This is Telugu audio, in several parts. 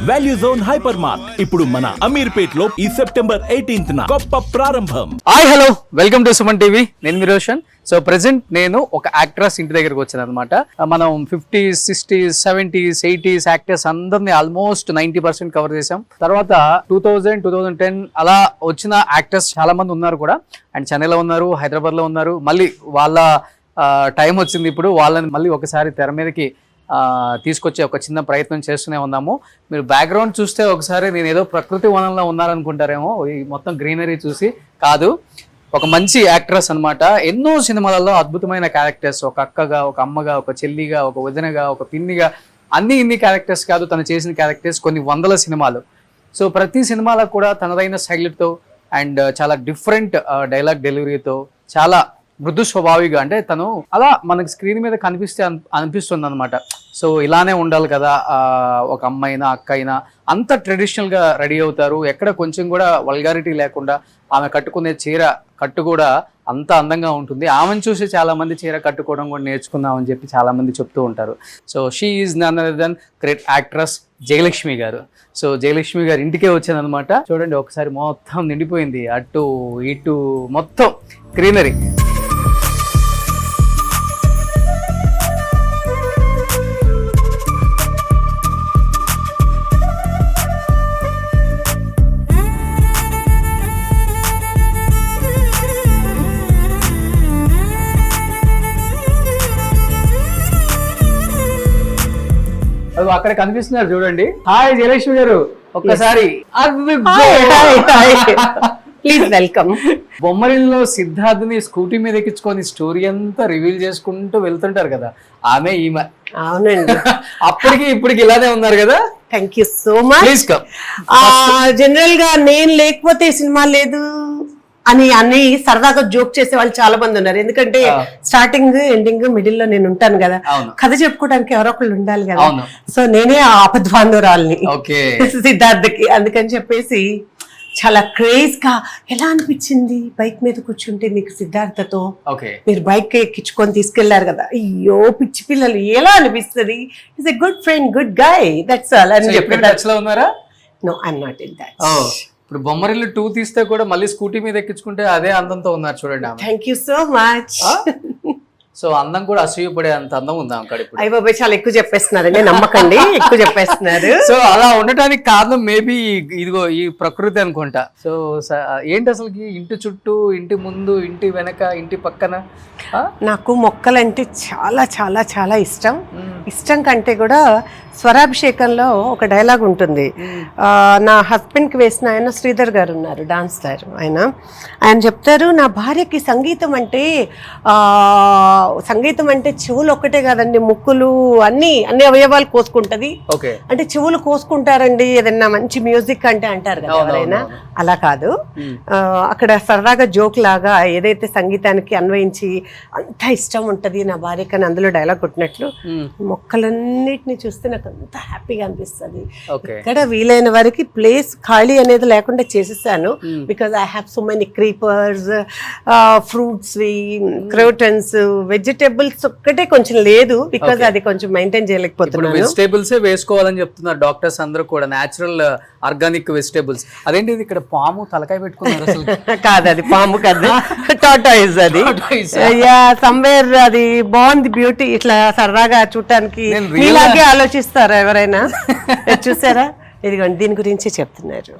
వాల్యూ జోన్ హైపర్ మార్ట్ ఇప్పుడు మన అమీర్పేట్ లో ఈ సెప్టెంబర్ 18th గొప్ప ప్రారంభం. Hi hello welcome to Suman TV. నేను మీ రోషన్. సో ప్రెసెంట్ నేను ఒక యాక్ట్రెస్ ఇంటి దగ్గరకు వచ్చాను అనమాట. మనం 50s, 60s, 70s, 80s actors అందరినీ ఆల్మోస్ట్ 90% కవర్ చేసాం. తర్వాత 2000, 2010 అలా వచ్చిన యాక్టర్స్ చాలా మంది ఉన్నారు కూడా. అండ్ చెన్నైలో ఉన్నారు, హైదరాబాద్ లో ఉన్నారు. మళ్ళీ వాళ్ళ టైం వచ్చింది, ఇప్పుడు వాళ్ళని మళ్ళీ ఒకసారి తెర మీదకి తీసుకొచ్చే ఒక చిన్న ప్రయత్నం చేస్తూనే ఉన్నాము. మీరు బ్యాక్గ్రౌండ్ చూస్తే ఒకసారి నేను ఏదో ప్రకృతి వనంలో ఉన్నారనుకుంటారేమో, ఈ మొత్తం గ్రీనరీ చూసి. కాదు, ఒక మంచి యాక్ట్రెస్ అనమాట. ఎన్నో సినిమాలలో అద్భుతమైన క్యారెక్టర్స్, ఒక అక్కగా, ఒక అమ్మగా, ఒక చెల్లిగా, ఒక వదినగా, ఒక పిన్నిగా, ఇన్ని క్యారెక్టర్స్ కాదు, తను చేసిన క్యారెక్టర్స్ కొన్ని వందల సినిమాలు. సో ప్రతి సినిమాలో కూడా తనదైన స్టైల్తో అండ్ చాలా డిఫరెంట్ డైలాగ్ డెలివరీతో, చాలా మృదు స్వభావిగా, అంటే తను అలా మనకి స్క్రీన్ మీద కనిపిస్తే అనిపిస్తుంది అనమాట. సో ఇలానే ఉండాలి కదా, ఒక అమ్మ అయినా అక్క అయినా అంత ట్రెడిషనల్గా రెడీ అవుతారు. ఎక్కడ కొంచెం కూడా వల్గారిటీ లేకుండా. ఆమె కట్టుకునే చీర కట్టు కూడా అంత అందంగా ఉంటుంది. ఆమెను చూసి చాలా మంది చీర కట్టుకోవడం కూడా నేర్చుకుందామని చెప్పి చాలా మంది చెప్తూ ఉంటారు. So she is none other than great actress Jayalakshmi garu. So Jayalakshmi గారు ఇంటికే వచ్చానమాట. చూడండి ఒకసారి మొత్తం నిండిపోయింది, అటు ఇటు మొత్తం గ్రీనరీ. అక్కడ కనిపిస్తున్నారు చూడండి. హాయ్ జయలక్ష్మి గారు, ఒక్కసారి ప్లీజ్ వెల్కమ్. బొమ్మరిల్లో సిద్ధార్థని స్కూటీ మీద ఎక్కించుకొని స్టోరీ అంతా రివీల్ చేసుకుంటూ వెళ్తుంటారు కదా, ఆమె ఈమె. అవునండి. అప్పటికి ఇప్పటికి ఇలానే ఉన్నారు కదా. Thank you so much. Please come. General గా నేను లేకపోతే సినిమా లేదు అని సరదాగా జోక్ చేసే వాళ్ళు చాలా మంది ఉన్నారు. ఎందుకంటే స్టార్టింగ్, ఎండింగ్, మిడిల్ లో నేను ఉంటాను కదా, కథ చెప్పుకోవడానికి ఎవరో ఒకళ్ళు ఉండాలి కదా. సో నేనే ఆ ఆపద్బాంధురాల్ని సిద్ధార్థకి. అందుకని చెప్పేసి చాలా క్రేజ్ గా ఎలా అనిపించింది బైక్ మీద కూర్చుంటే మీకు సిద్ధార్థతో? మీరు బైక్ ఎక్కించుకొని తీసుకెళ్లారు కదా, అయ్యో పిచ్చి పిల్లలు, ఎలా అనిపిస్తుంది? Is a good friend, good guy, that's all అని చెప్పారు. No, I'm not in that. ఇప్పుడు బొమ్మరిల్లు 2 తీస్తే కూడా మళ్ళీ స్కూటీ మీద ఎక్కించుకుంటే అదే అందంతో ఉన్నారు చూడండి. Thank you so much. So అందం కూడా అసూయపడే అంత అందం ఉందా అక్కడ? అయ్య బాబాయ్, చాలా ఎక్కువ చెప్పేస్తున్నారండి, నమ్మకండి, ఎక్కువ చెప్పేస్తున్నారు. సో అలా ఉండటానికి కారణం మేబీ ఇదిగో ఈ ప్రకృతి అనుకుంటా. సో ఏంటి అసలుకి ఇంటి చుట్టూ, ఇంటి ముందు, ఇంటి వెనక, ఇంటి పక్కన? నాకు మొక్కలంటే చాలా చాలా చాలా ఇష్టం. ఇష్టం కంటే కూడా స్వరాభిషేకంలో ఒక డైలాగ్ ఉంటుంది. నా హస్బెండ్కి వేసిన ఆయన శ్రీధర్ గారు ఉన్నారు, డాన్స్ స్టార్. ఆయన చెప్తారు, నా భార్యకి సంగీతం అంటే చెవులు ఒక్కటే కాదండి, ముక్కులు, అన్ని అవయవాలు కోసుకుంటది. అంటే చెవులు కోసుకుంటారండి ఏదన్నా మంచి మ్యూజిక్ అంటే అంటారు కదా ఎవరైనా. అలా కాదు, అక్కడ సరదాగా జోక్ లాగా ఏదైతే సంగీతానికి అన్వయించి అంత ఇష్టం ఉంటది నా భార్యకి అని అందులో డైలాగ్ కొట్టినట్లు మొక్కలన్నిటిని చూస్తే నాకు అంత హ్యాపీగా అనిపిస్తుంది. ఇక్కడ వీలైన వరకు ప్లేస్ ఖాళీ అనేది లేకుండా చేసేసాను. Because I have so many creepers, fruits, crotons, vegetables ఒక్కటే కొంచెం లేదు. బికాజ్ అది కొంచెం మెయింటైన్ చేయలేకపోతున్నాను. వెజిటేబుల్స్ వేసుకోవాలని చెప్తున్నారు డాక్టర్స్ అందరూ కూడా, నేచురల్ ఆర్గానిక్ వెజిటేబుల్స్. అదేంటి ఇక్కడ పాము తలకాయ పెట్టుకున్నారు? అసలు కాదు, అది పాము కాదు, టాటాయిస్. అది సమ్వేర్ అది బాగుంది, బ్యూటీ. ఇట్లా సరదాగా చూడటానికి ఇలాగే ఆలోచిస్తారా ఎవరైనా? చూసారా, ఇదిగోండి దీని గురించి చెప్తున్నారు.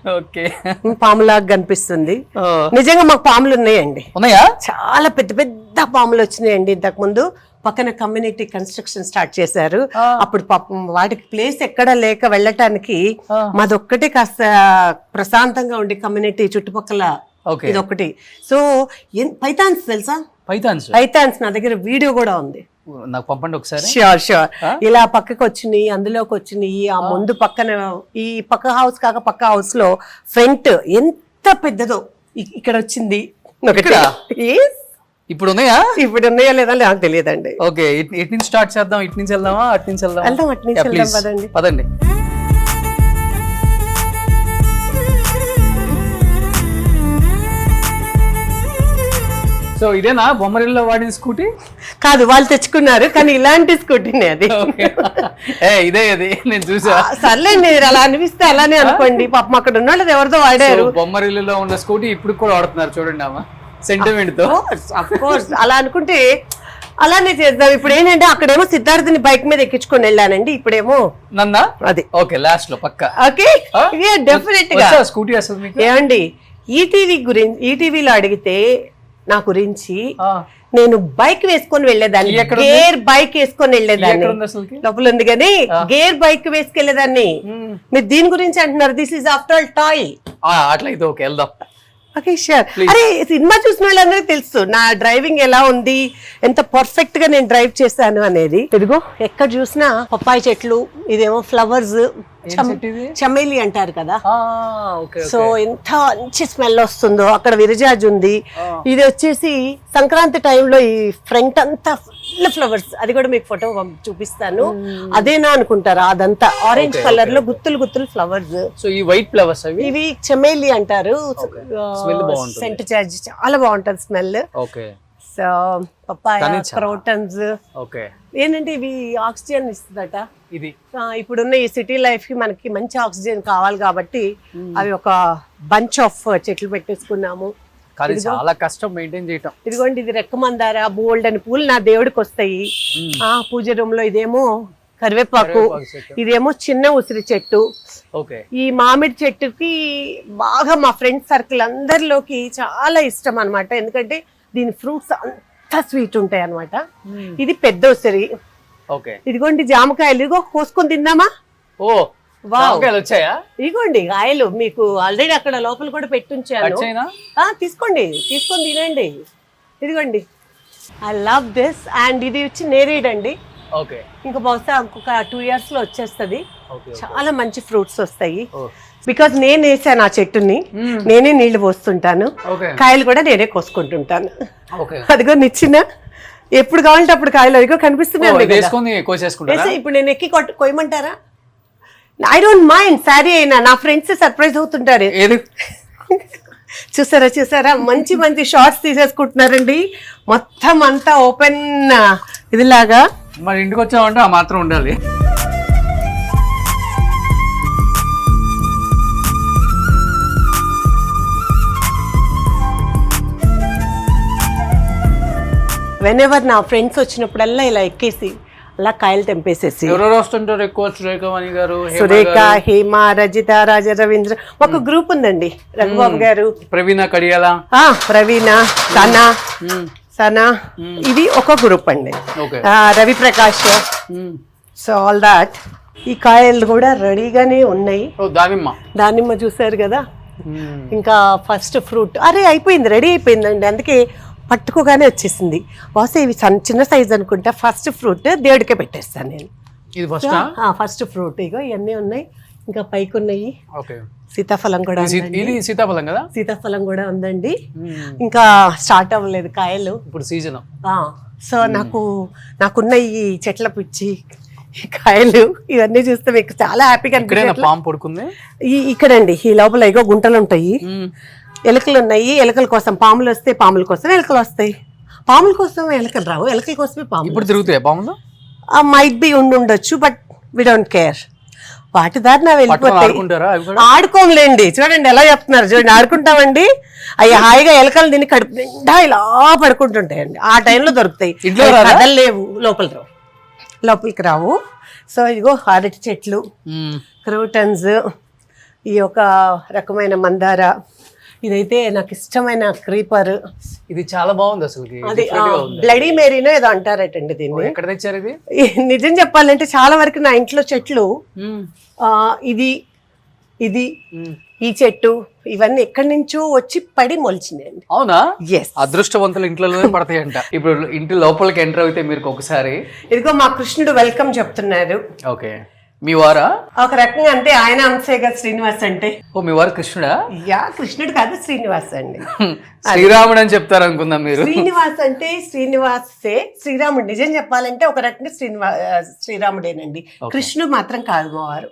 పాములాగా కనిపిస్తుంది. నిజంగా మాకు పాములు ఉన్నాయండి. చాలా పెద్ద పెద్ద పాములు వచ్చినాయండి. ఇంతకు ముందు పక్కన కమ్యూనిటీ కన్స్ట్రక్షన్ స్టార్ట్ చేశారు. అప్పుడు పాపం వాటికి ప్లేస్ ఎక్కడ లేక వెళ్ళటానికి మాదొక్కటే కాస్త ప్రశాంతంగా ఉండి కమ్యూనిటీ చుట్టుపక్కల ఇదొక్కటి. సో పైథాన్స్ తెలుసా? పైథాన్స్ నా దగ్గర వీడియో కూడా ఉంది, నాకు పంపండి ఒకసారి. షూర్. ఇలా పక్కకు వచ్చినాయి, అందులోకి వచ్చినాయి. ఆ ముందు పక్కన, ఈ పక్క హౌస్ కాక పక్క హౌస్ లో ఫ్రంట్ ఎంత పెద్దదో ఇక్కడ వచ్చింది. ఇప్పుడు ఉన్నాయా? ఇప్పుడు ఉన్నాయా లేదా నాకు తెలియదండి. ఓకే, ఇటు నుంచి స్టార్ట్ చేద్దాం. ఇటు నుంచి వెళ్దామా, అటు నుంచి వెళ్దాం? అటు నుంచి వెళ్దాం, పదండి. సో ఇదేనా బొమ్మరిల్లో వాడిన స్కూటీ? కాదు, వాళ్ళు తెచ్చుకున్నారు, కానీ ఇలాంటి స్కూటీనే అది. ఇదే అది నేను చూసా. సర్లేండి, మీరు అలా అనిపిస్తే అలానే అనుకోండి. పాపం అక్కడ ఉన్న వాళ్ళు ఎవరితో వాడారు. బొమ్మరిల్లులో ఉన్న స్కూటీ ఇప్పుడు కూడా వాడుతున్నారు చూడండి అమ్మ, సెంటిమెంట్ తో. అఫ్ కోర్స్ అలా అనుకుంటే అలానే చేద్దాం. ఇప్పుడు ఏంటంటే అక్కడేమో సిద్ధార్థని బైక్ మీద ఎక్కించుకొని వెళ్ళానండి, ఇప్పుడేమో నన్నా. అది ఓకే, లాస్ట్ లో పక్క. ఓకే, డెఫినెట్ గా స్కూటీ వస్తుంది మీకు. ఏమండి, ఈటీవీ గురించి, ఈటీవీలో అడిగితే నా గురించి నేను బైక్ వేసుకొని వెళ్ళేదాన్ని, గేర్ బైక్ వేసుకొని వెళ్ళేదాన్ని. లోపల ఉంది కానీ గేర్ బైక్ వేసుకెళ్లేదాన్ని. మీరు దీని గురించి అంటున్నారు, this is after all toy. అట్లయితే ఓకే, వెళ్దాం. Okay sure. అరే, సినిమా చూసిన వాళ్ళందరికీ తెలుసు నా డ్రైవింగ్ ఎలా ఉంది, ఎంత పర్ఫెక్ట్ గా నేను డ్రైవ్ చేశాను అనేది. ఇదిగో ఎక్కడ చూసినా పప్పాయి చెట్లు, ఇదేమో ఫ్లవర్స్, చమేలి అంటారు కదా. సో ఎంత మంచి స్మెల్ వస్తుందో. అక్కడ విరజాజు ఉంది. ఇది వచ్చేసి సంక్రాంతి టైంలో ఈ ఫ్రంట్ అంతా ఫుల్ ఫ్లవర్స్. అది కూడా మీకు ఫోటో చూపిస్తాను. అదేనా అనుకుంటారా, అదంతా ఆరెంజ్ కలర్ లో గుత్తులు గుత్తులు ఫ్లవర్స్. సో ఈ వైట్ ఫ్లవర్స్ ఇవి చమేలి అంటారు. సెంట్ చార్జ్ చాలా బాగుంటది స్మెల్. So papaya, crotons. ఏంటంటే ఇవి ఆక్సిజన్ ఇస్తుందట. ఇది ఇప్పుడున్న ఈ సిటీ లైఫ్ కి మనకి మంచి ఆక్సిజన్ కావాలి కాబట్టి అవి ఒక బంచ్ ఆఫ్ చెట్లు పెట్టేసుకున్నాము. కానీ చాలా కష్టం మెయింటైన్ చేయటం. ఇదిగోండి, ఇది రెక్కమందార, బోల్డ్ అని పూలు నా దేవుడికి వస్తాయి. పూజ రూమ్ లో ఇదేమో కరివేపాకు, ఇదేమో చిన్న ఉసిరి చెట్టు. ఈ మామిడి చెట్టుకి బాగా మా ఫ్రెండ్ సర్కిల్ అందరిలోకి చాలా ఇష్టం అన్నమాట. ఎందుకంటే దీని ఫ్రూట్స్ అంతా స్వీట్ ఉంటాయి అన్నమాట. ఇది పెద్ద ఉసిరి. ఇదిగోండి జామకాయలు, ఇదిగో కోసుకొని తిందామా? వచ్చాయా? ఇదిగోండి కాయలు, మీకు ఆల్రెడీ అక్కడ లోపల కూడా పెట్టుంచాను. తీసుకోండి, తీసుకొని తినండి. ఇదిగోండి, ఐ లవ్ దిస్. అండ్ ఇది వచ్చి నేరేడ్ అండి. ఇంకా బహుశా ఇంకొక 2 years లో వచ్చేస్తుంది. చాలా మంచి ఫ్రూట్స్ వస్తాయి. బికాజ్ నేను వేసాను ఆ చెట్టుని, నేనే నీళ్లు పోస్తుంటాను, కాయలు కూడా నేనే కోసుకుంటుంటాను. అదిగో నిచ్చిన, ఎప్పుడు కావాలంటే అప్పుడు కాయలు అదిగో కనిపిస్తున్నాయి. ఇప్పుడు నేను ఎక్కి కొయ్యమంటారా? I don't mind. సారీ అయినా నా ఫ్రెండ్స్ సర్ప్రైజ్ అవుతుంటారు. చూసారా చూసారా, మంచి మంచి షార్ట్స్ తీసేసుకుంటున్నారండి. మొత్తం అంతా ఓపెన్ ఇదిలాగా. మరి ఇంటికి వచ్చామంటే ఆ మాత్రం ఉండాలి. వెనెవర్ నా ఫ్రెండ్స్ వచ్చినప్పుడల్లా ఇలా ఎక్కేసి అలా కాయలు తెంపేసేసి. ఎవరెవరు వస్తుంటారు ఎక్కువ? సురేఖవాణి గారు, సురేఖ, హేమ, రజిత, రాజ రవీంద్ర, ఒక గ్రూప్ ఉందండి. రఘుబాబు గారు, ప్రవీణ కడియాల, ప్రవీణ, సనా, ఇది ఒక గ్రూప్ అండి. Ravi Prakash. So all that. ఈ కాయలు కూడా రెడీగానే ఉన్నాయి. దానిమ్మ చూసారు కదా. ఇంకా ఫస్ట్ ఫ్రూట్ అరే అయిపోయింది, రెడీ అయిపోయిందండి. అందుకే పట్టుకోగానే వచ్చేసింది. బహుశా ఇవి చిన్న సైజ్ అనుకుంటా. ఫస్ట్ ఫ్రూట్ దేవుడికే పెట్టేస్తాను నేను. ఫస్ట్ ఫ్రూట్ ఇగో ఇవన్నీ ఉన్నాయి. ఇంకా పైకి ఉన్నాయి. సీతాఫలం కూడా, సీతాఫలం కదా, సీతాఫలం కూడా ఉందండి. ఇంకా స్టార్ట్ అవ్వలేదు కాయలు, ఇప్పుడు సీజన్. సో నాకున్న ఈ చెట్ల పిచ్చి, కాయలు ఇవన్నీ చూస్తే మీకు చాలా హ్యాపీగా అనిపిస్తుంది. ఇక్కడండి ఈ లోపల ఇగో గుంటలు ఉంటాయి, ఎలుకలు ఉన్నాయి. ఎలుకల కోసం పాములు వస్తే, పాముల కోసం ఎలుకలు వస్తాయి. పాముల కోసం ఎలుకలు రావు, ఎలుకల కోసమే పాములు. ఇప్పుడు తిరుగుతాయి పాములు. మైట్ బి ఉండొచ్చు, బట్ వి డోంట్ కేర్. వాటి దారిన వెళ్ళిపోతాయి. ఆడుకోంలేండి. చూడండి ఎలా చెప్తున్నారు, చూడండి. ఆడుకుంటామండి. అవి హాయిగా ఎలుకలు తిని కడుపు నిండా ఇలా పడుకుంటుంటాయండి. ఆ టైంలో దొరుకుతాయి. కదలేవు, లోపలికి రావు. సో ఇదిగో అరటి చెట్లు, క్రోటన్స్, ఈ ఒక రకమైన మందార, ఇదైతే నాకు ఇష్టమైన క్రీపర్. ఇది చాలా బాగుంది అసలు. అది బ్లడీ మేరీనో ఏదో అంటారటండి దీన్ని. ఎక్కడ తెచ్చారు ఇది? నిజం చెప్పాలంటే చాలా వరకు నా ఇంట్లో చెట్లు, ఇది ఈ చెట్టు, ఇవన్నీ ఎక్కడి నుంచో వచ్చి పడి మొలిచినాయండి. అవునా? అదృష్టవంతులు ఇంట్లోనే పడతాయంట. ఇప్పుడు ఇంటి లోపలికి ఎంటర్ అయితే మీరు ఒకసారి ఇదిగో మా కృష్ణుడు వెల్కమ్ చెప్తున్నారు. ఓకే, మీ వారా? ఒక రకంగా అంటే ఆయన అంశేగా శ్రీనివాస్ అంటే. ఓ, మీ వారు కృష్ణుడా? కృష్ణుడు కాదు, శ్రీనివాస్ అండి. శ్రీరాముడు అని చెప్తారు అనుకుందాం మీరు. శ్రీనివాస్ అంటే శ్రీనివాసే, శ్రీరాముడు. నిజం చెప్పాలంటే ఒక రకంగా శ్రీరాముడేనండి. కృష్ణుడు మాత్రం కాదు మా వారు.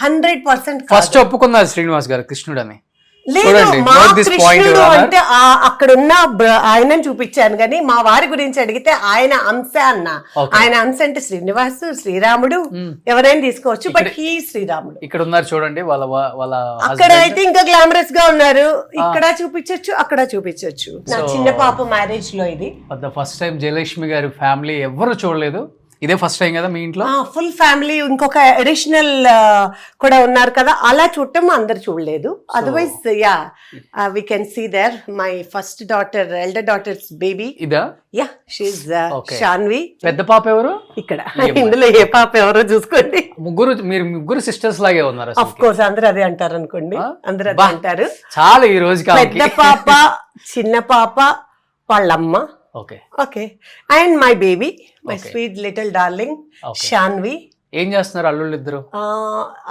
100% ఫస్ట్ ఒప్పుకున్నారు శ్రీనివాస్ గారు కృష్ణుడు అని. లేదు చూడండి, మా note this point, కృష్ణుడు Your Honor. అంటే అక్కడ ఉన్న ఆయనని చూపించాను కానీ మా వారి గురించి అడిగితే ఆయన అంశ అన్న. Okay. ఆయన అంశ అంటే శ్రీనివాసు, శ్రీరాముడు ఎవరైనా తీసుకోవచ్చు, బట్ హీ శ్రీరాముడు. ఇక్కడ ఉన్నారు చూడండి వాళ్ళ అక్కడ అయితే ఇంకా గ్లామరస్ గా ఉన్నారు, ఇక్కడ చూపించొచ్చు, అక్కడ చూపించొచ్చు. నా చిన్న పాప మ్యారేజ్ లో ఇది ఫస్ట్ టైం జయలక్ష్మి గారి ఫ్యామిలీ ఎవరు చూడలేదు, ఇదే ఫస్ట్ టైం కదా మీ ఇంట్లో? ఫుల్ ఫ్యామిలీ, ఇంకొక అడిషనల్ కూడా ఉన్నారు కదా, అలా చూడటం అందరు చూడలేదు. Otherwise yeah we can see there my first daughter, elder daughters baby. ఇదా? Yeah she Saanvi. పెద్ద పాప ఎవరు ఇక్కడ ఇందులో ఏ పాప ఎవరో చూసుకోండి. మీరు ముగ్గురు సిస్టర్స్ లాగే ఉన్నారు. ఆఫ్ కోర్స్ అందరూ అదే అంటారు అనుకోండి, అందరూ అదే అంటారు. చాలా ఈ రోజు పెద్ద పాప, చిన్న పాప, వాళ్ళమ్మ. Okay okay, and my baby, my sweet little darling Shanvi. ఏం చేస్తున్నారు అల్లుళ్ళు ఇద్దరు?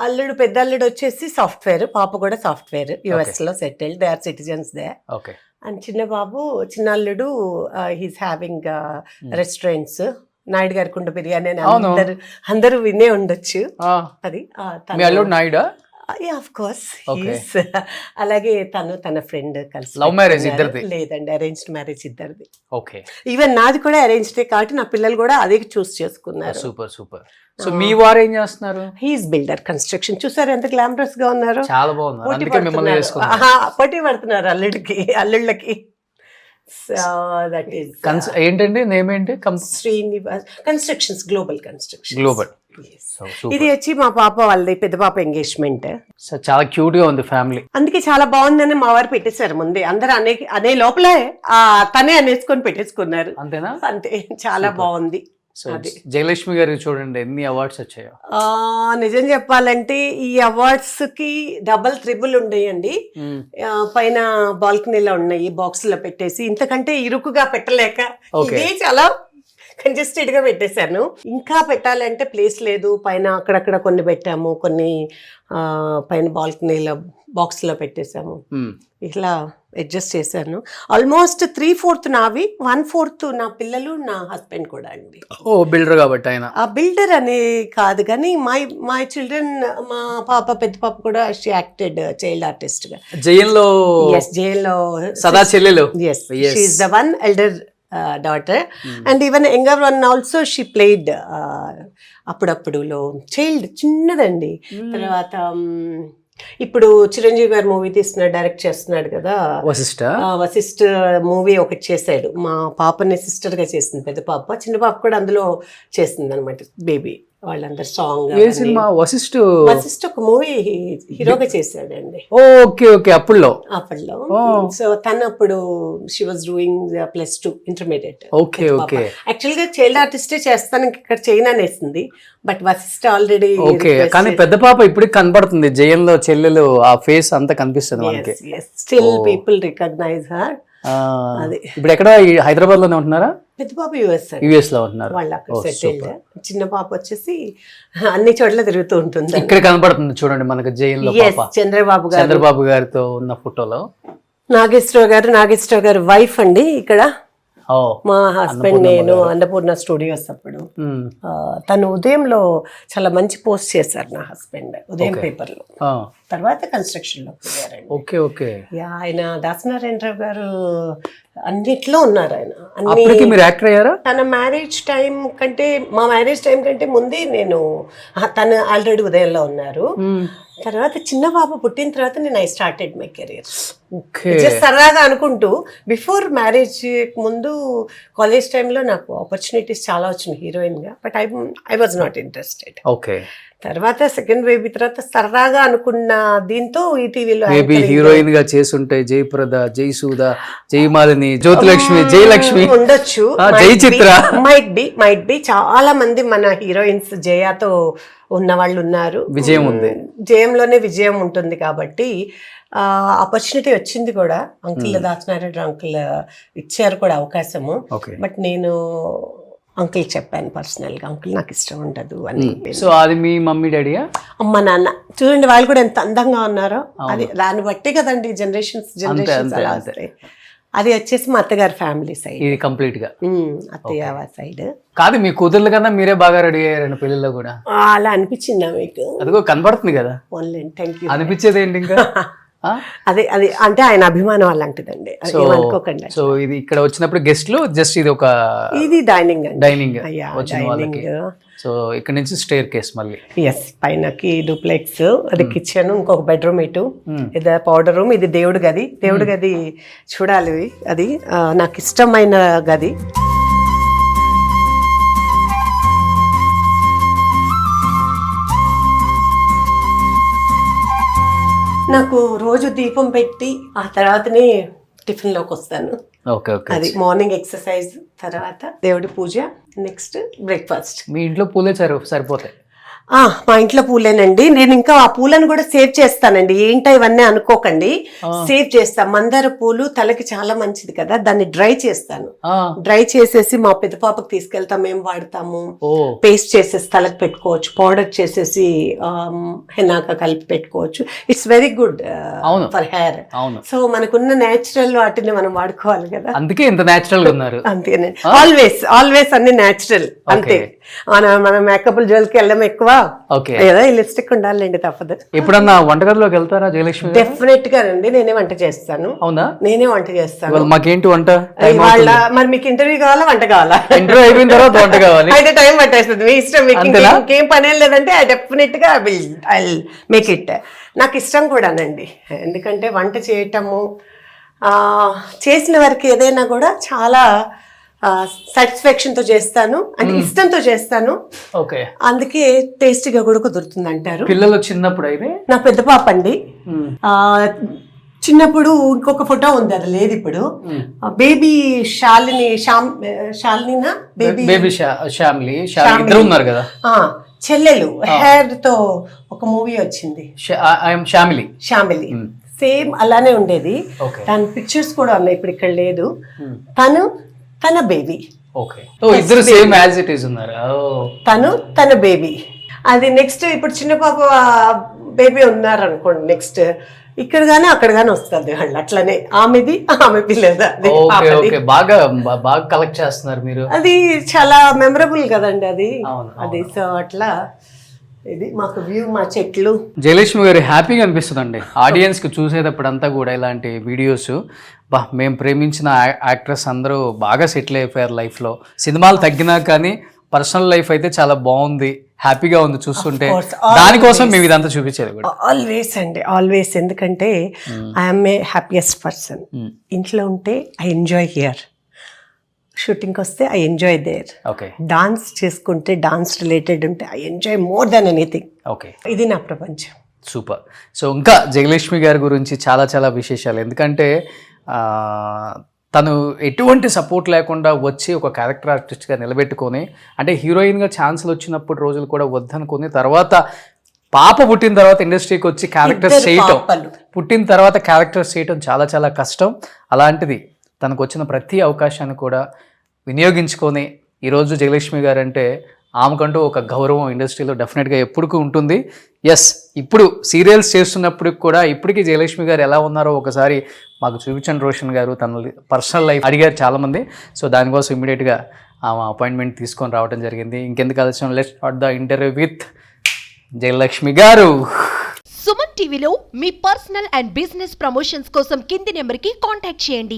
అల్లుడు, పెద్ద అల్లుడు వచ్చేసి సాఫ్ట్వేర్, పాప కూడా సాఫ్ట్వేర్, యుఎస్ లో settled, they are citizens they. Okay. And చిన్న బాబు, చిన్న అల్లుడు హీస్ హ్యావింగ్ రెస్టారెంట్స్. నాయుడు గారి కుండ బిర్యానీ అని అందరూ వినే ఉండొచ్చు. అది మీ అల్లుడు నాయుడా? Of course. అలాగే తన ఫ్రెండ్ కలిసి. లవ్ మ్యారేజ్ ఇద్దరిది? లేదండి, అరేంజ్డ్ మ్యారేజ్ ఇద్దరిది. ఓకే. ఈవెన్ నాది కూడా అరేంజ్డే కాబట్టి నా పిల్లలు కూడా అదే చూస్ చేసుకున్నారు. Super super. సో మీ వారు ఏం చేస్తున్నారు? He's builder, construction. చూసారు ఎంత గ్లామరస్ గా ఉన్నారు, చాలా బాగున్నారు. అందుకే మిమ్మల్ని వేసుకున్నారు. పోటీ పడుతున్నారు అల్లుళ్ళకి. ఏంటండి నేమ్ ఏంటి? Srinivas constructions, global construction. Global. ఇది వచ్చి మా పాప వాళ్ళది, పెద్ద పాప ఎంగేజ్మెంట్. చాలా క్యూట్ గా ఉంది ఫ్యామిలీ. అందుకే చాలా బాగుందని మా వారు పెట్టేశారు ముందే. అందరు అనే లోపలే తనే అనేసుకొని పెట్టేసుకున్నారు. అంతేనా? అంతే, చాలా బాగుంది. జయలక్ష్మి గారికి చూడండి ఎన్ని అవార్డ్స్ వచ్చాయో. నిజం చెప్పాలంటే ఈ అవార్డ్స్ కి డబల్ ట్రిబుల్ ఉండేయండి. పైన బాల్కనీలో ఉన్నాయి, బాక్స్ లో పెట్టేసి, ఇంతకంటే ఇరుకుగా పెట్టలేక ఇదే చాలా కంజెస్టెడ్ గా పెట్టేశాను. ఇంకా పెట్టాలంటే ప్లేస్ లేదు. పైన అక్కడక్కడ కొన్ని పెట్టాము, కొన్ని పైన బాల్కనీలో బాక్స్ లో పెట్టేశాము. ఇట్లా అడ్జస్ట్ చేశాను. ఆల్మోస్ట్ 3/4 నావి, 1/4 నా పిల్లలు, నా హస్బెండ్ కూడా అండి. ఓ బిల్డర్ కాబట్టి ఆయన. ఆ బిల్డర్ అనే కాదు కానీ మై చిల్డ్రన్, మా పాప, పెద్ద పాప కూడా షీ యాక్టెడ్ చైల్డ్ ఆర్టిస్ట్ గా జైల్లో. సదా చెల్లెలు. yes she is the one elder daughter and even younger one also she played అప్పుడప్పుడులో చైల్డ్ చిన్నదండి. తర్వాత ఇప్పుడు చిరంజీవి గారు మూవీ తీస్తున్నాడు, డైరెక్ట్ చేస్తున్నాడు కదా, వశిష్ఠ మూవీ ఒకటి చేశాడు. మా పాపని సిస్టర్ గా చేసింది పెద్ద పాప, చిన్న పాప కూడా అందులో చేసింది అనమాట, బేబీ. వాళ్ళందరు సాంగ్. వశిష్ఠ ఒక మూవీ హీరోగా చేశాడండి. Okay okay. అప్పుడులో సో తను అప్పుడు she was doing +2 intermediate. Okay okay. Actual గా చైల్డ్ ఆర్టిస్టే చేస్తాను, ఇక్కడ చేయను అనేసింది, బట్ వశిష్ఠ ఆల్రెడీ. ఓకే, కానీ పెద్ద పాప ఇప్పుడు కనపడుతుంది జయంలో, చెల్లెలు ఆ ఫేస్ అంతా కనిపిస్తుంది మనకి. Still people recognise her. అది ఇప్పుడు ఎక్కడ హైదరాబాద్ లోనే ఉంటున్నారా? పెద్ద పాప యుఎస్ లో ఉంటున్నారు వాళ్ళు, అక్కడ సెటిల్డ్. చిన్న పాప వచ్చేసి అన్ని చోట్ల తిరుగుతూ ఉంటుంది. ఇక్కడ కనపడుతుంది చూడండి మనకు జైల్లో చంద్రబాబు గారితో ఉన్న ఫోటోలో. నాగేశ్వరరావు గారు వైఫ్ అండి ఇక్కడ. మా హస్బెండ్, నేను అన్నపూర్ణ స్టూడియోస్ అప్పుడు. తను ఉదయంలో చాలా మంచి పోస్ట్ చేశారు నా హస్బెండ్, ఉదయం పేపర్ లో. తర్వాత కన్స్ట్రక్షన్ లో పోయారండి. Okay okay. ఆయన దాసనారాయణరావు గారు అన్నిట్లో ఉన్నారు ఆయన. మీరు యాక్టర్ అయ్యారా? తన మ్యారేజ్ టైం కంటే, మా మ్యారేజ్ టైం కంటే ముందే తను ఆల్రెడీ ఉదయంలో ఉన్నారు. తర్వాత చిన్న బాబు పుట్టిన తర్వాత నేను ఐ స్టార్టెడ్ మై కెరీర్. సరదాగా అనుకుంటూ, బిఫోర్ మ్యారేజ్ ముందు కాలేజ్ టైంలో నాకు ఆపర్చునిటీస్ చాలా వచ్చినాయి హీరోయిన్ గా, but I was not interested. Okay. తర్వాత సెకండ్ బేబీ తర్వాత సరదాగా అనుకున్న దీంతో ఈ టీవీలో హీరోయిన్ గా చేసుంటే జయప్రద, జయసూద, జయమాలిని, జ్యోతిలక్ష్మి, జయలక్ష్మి ఉండొచ్చు, జయచిత్ర, మైట్ బి చాలా మంది మన హీరోయిన్స్ జయాతో ఉన్న వాళ్ళు ఉన్నారు. విజయం ఉంది, జయంలోనే విజయం ఉంటుంది కాబట్టి ఆపర్చునిటీ వచ్చింది కూడా. అంకుల్ దాసనారాయణ అంకుల్ ఇచ్చారు కూడా అవకాశము, బట్ నేను అంకుల్ చెప్పాను పర్సనల్ గా, అంకుల్ నాకు ఇష్టం ఉండదు అని. సో అది మీ మమ్మీ డాడీయా? అమ్మ నాన్న చూడండి, వాళ్ళు కూడా ఎంత అందంగా ఉన్నారో. అది దాన్ని బట్టి కదండి జనరేషన్స్ అలా వస్తాయి. అది వచ్చేసి మా అత్తగారి ఫ్యామిలీ సైడ్, ఇది కంప్లీట్ గా అత్తయ్య సైడ్. కాదు, మీ కూతుర్ల కన్నా మీరే బాగా రెడీ అయ్యారండి పెళ్లిలో కూడా. అలా అనిపించిందా మీకు? అదిగో కనబడుతుంది కదా. Thank you. అనిపించేది ఏంటి ఇంకా? అది అది అంటే ఆయన అభిమానం అలాంటిదండి, అది ఏమనుకోకండి. సో ఇది ఇక్కడ వచ్చినప్పుడు గెస్ట్లు జస్ట్ ఇది ఒక ఇది డైనింగ్ అండి, డైనింగ్ అయ్యా వచ్చిన వాళ్ళకి. సో ఇక్కడ నుంచి స్టేర్ కేస్ మళ్ళీ. ఎస్, పైనకి డూప్లెక్స్, అది కిచెన్, ఇంకొక బెడ్రూమ్, ఇటు ఇది పౌడర్ రూమ్, ఇది దేవుడి గది. దేవుడి గది చూడాలి, అది నాకు ఇష్టమైన గది. నాకు రోజు దీపం పెట్టి ఆ తర్వాతనే టిఫిన్ లోకి వస్తాను. Okay okay. అది మార్నింగ్ ఎక్సర్సైజ్, తర్వాత దేవుడి పూజ, నెక్స్ట్ బ్రేక్ఫాస్ట్. మీ ఇంట్లో పూలే సరిపోతాయి? మా ఇంట్లో పూలేనండి. నేను ఇంకా ఆ పూలను కూడా సేవ్ చేస్తానండి. ఏంటో ఇవన్నీ అనుకోకండి, సేవ్ చేస్తా. మందార పూలు తలకి చాలా మంచిది కదా, దాన్ని డ్రై చేస్తాను. డ్రై చేసేసి మా పెద్ద పాపకి తీసుకెళ్తాం, మేము వాడతాము. పేస్ట్ చేసేసి తలకి పెట్టుకోవచ్చు, పౌడర్ చేసేసి హెన్నాక కలిపి పెట్టుకోవచ్చు. It's very good for hair. So మనకున్న నేచురల్ వాటిని మనం వాడుకోవాలి కదా, అందుకే ఇంత నేచురల్ గా ఉన్నారు. అంతేనే, ఆల్వేస్ అన్ని నేచురల్, అంతే. మన మేకప్ జ్యువెల్కి వెళ్ళడం ఎక్కువ, ఏదో లిప్స్టిక్ ఉండాలండి, తప్పదు. ఎప్పుడన్నా వంటగదిలోకి వెళ్తారా జయలక్ష్మి? డెఫినెట్ గా అండి, నేనే వంట చేస్తాను. అవునా? నేనే వంట చేస్తాను. మాకేంటి వంట? మరి మీకు ఇంటర్వ్యూ కావాలా, వంట కావాలా? ఇంటర్వ్యూ అయిపోయిన తర్వాత వంట కావాలి. అయితే టైం పట్టేస్తుంది, మీ ఇష్టం. మీకు ఇంకేం పని లేదంటే డెఫినెట్ గా ఐ మేక్ ఇట్. నాకు ఇష్టం కూడానండి, ఎందుకంటే వంట చేయటము, చేసిన వరకు ఏదైనా కూడా చాలా సాటిస్ఫాక్షన్ తో చేస్తాను, అంటే ఇష్టంతో చేస్తాను. ఓకే, అందుకే టేస్టీగా కూడా కుదురుతుంది అంటారు. పిల్లలు చిన్నప్పుడు అయితే నా పెద్ద పాప అండి, చిన్నప్పుడు ఇంకొక ఫోటో ఉంది, అది లేదు ఇప్పుడు. బేబీ శాలినినా బేబీ శ్యామ్లీ ఇద్దరు ఉన్నారు కదా, చెల్లెలు, హెయిర్ తో ఒక మూవీ వచ్చింది, శ్యామిలి. సేమ్ అలానే ఉండేది. దాని పిక్చర్స్ కూడా ఉన్నాయి, ఇప్పుడు ఇక్కడ లేదు. తన బేబీ, ఇద్దరు సేమ్ యాజ్ ఇట్ ఈస్ ఉన్నారు. తన బేబీ అది. నెక్స్ట్ ఇప్పుడు చిన్న పాప బేబీ ఉన్నారు అనుకోండి, నెక్స్ట్ ఇక్కడ గానీ అక్కడ గానీ వస్తుంది వాళ్ళు, అట్లనే ఆమెది ఆమె పిల్లది. బాగా కలెక్ట్ చేస్తున్నారు మీరు, అది చాలా మెమరబుల్ కదండి అది. సో అట్లా ఇది మాకు వ్యూ, మా చెట్లు. జయలక్ష్మి గారు హ్యాపీగా అనిపిస్తుందండి ఆడియన్స్ కి చూసేటప్పుడు అంతా కూడా. ఇలాంటి వీడియోస్ మేము ప్రేమించిన యాక్ట్రెస్ అందరూ బాగా సెటిల్ అయిపోయారు లైఫ్లో. సినిమాలు తగ్గినా కానీ పర్సనల్ లైఫ్ అయితే చాలా బాగుంది, హ్యాపీగా ఉంది చూస్తుంటే. దానికోసం మేము ఇదంతా చూపించేది కూడా. ఆల్వేస్ అండి, ఆల్వేస్. ఎందుకంటే ఐఎమ్ ఏ హ్యాపీయెస్ట్ పర్సన్. ఇంట్లో ఉంటే ఐ ఎంజాయ్ హియర్, షూటింగ్కి వస్తే ఐ ఎంజాయ్ దేర్. డాన్స్ చేసుకుంటే, డాన్స్ రిలేటెడ్ ఉంటే I enjoy more than anything. ఇది నా ప్రపంచం. సూపర్. సో ఇంకా జయలక్ష్మి గారి గురించి చాలా చాలా విశేషాలు. ఎందుకంటే తను ఎటువంటి సపోర్ట్ లేకుండా వచ్చి ఒక క్యారెక్టర్ ఆర్టిస్ట్గా నిలబెట్టుకొని, అంటే హీరోయిన్గా ఛాన్సులు వచ్చినప్పుడు రోజులు కూడా వద్దనుకొని, తర్వాత పాప పుట్టిన తర్వాత ఇండస్ట్రీకి వచ్చి క్యారెక్టర్స్ చేయటం, పుట్టిన తర్వాత క్యారెక్టర్స్ చేయటం చాలా చాలా కష్టం. అలాంటిది తనకు వచ్చిన ప్రతి అవకాశాన్ని కూడా వినియోగించుకొని ఈరోజు జయలక్ష్మి గారు అంటే ఆమెకంటూ ఒక గౌరవం ఇండస్ట్రీలో డెఫినెట్గా ఎప్పటికీ ఉంటుంది. ఎస్, ఇప్పుడు సీరియల్స్ చేస్తున్నప్పుడు కూడా ఇప్పటికీ జయలక్ష్మి గారు ఎలా ఉన్నారో ఒకసారి మాకు చూపించండి రోషన్ గారు. తన పర్సనల్ లైఫ్ అడిగారు చాలామంది. సో దానికోసం ఇమీడియట్గా ఆమె అపాయింట్మెంట్ తీసుకొని రావడం జరిగింది. ఇంకెందుకు ఆలస్యం, let's start the interview with Jayalakshmi గారు. సుమన్ టీవీలో మీ పర్సనల్ అండ్ బిజినెస్ ప్రమోషన్స్ కోసం కింది నెంబర్కి కాంటాక్ట్ చేయండి.